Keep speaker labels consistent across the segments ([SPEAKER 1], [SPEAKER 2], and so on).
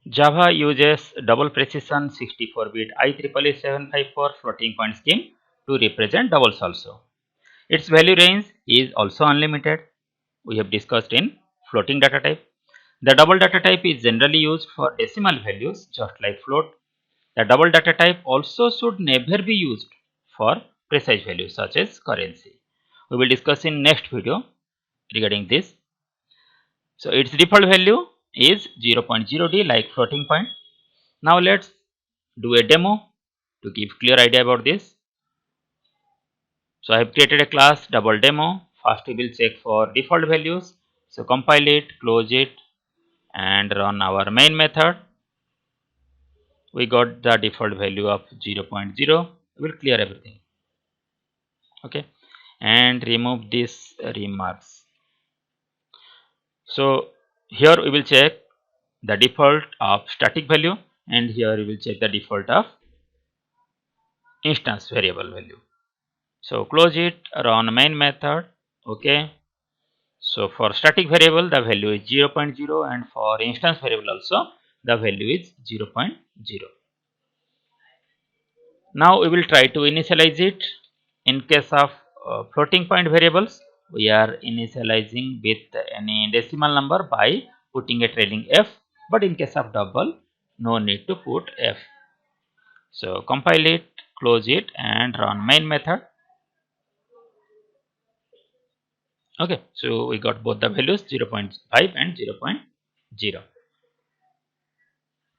[SPEAKER 1] Java uses double precision 64-bit IEEE 754 floating point scheme to represent doubles also. Its value range is also unlimited. We have discussed in floating data type. The double data type is generally used for decimal values just like float. The double data type also should never be used for precise values such as currency. We will discuss in next video regarding this. So its default value is 0.0d like floating point. Now let's do a demo to give clear idea about this. So I have created a class double demo. First we will check for default values. So compile it, close it and run our main method. We got the default value of 0.0. We will clear everything. Okay, and remove these remarks. So here we will check the default of static value and here we will check the default of instance variable value. So close it, run main method. Okay, so for static variable the value is 0.0 and for instance variable also the value is 0.0. Now we will try to initialize it. In case of floating point variables, we are initializing with any decimal number by putting a trailing f, but in case of double, no need to put f. So compile it, close it and run main method. Okay, so we got both the values 0.5 and 0.0.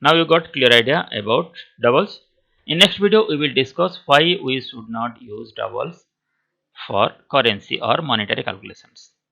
[SPEAKER 1] Now you got clear idea about doubles. In next video, we will discuss why we should not use doubles for currency or monetary calculations.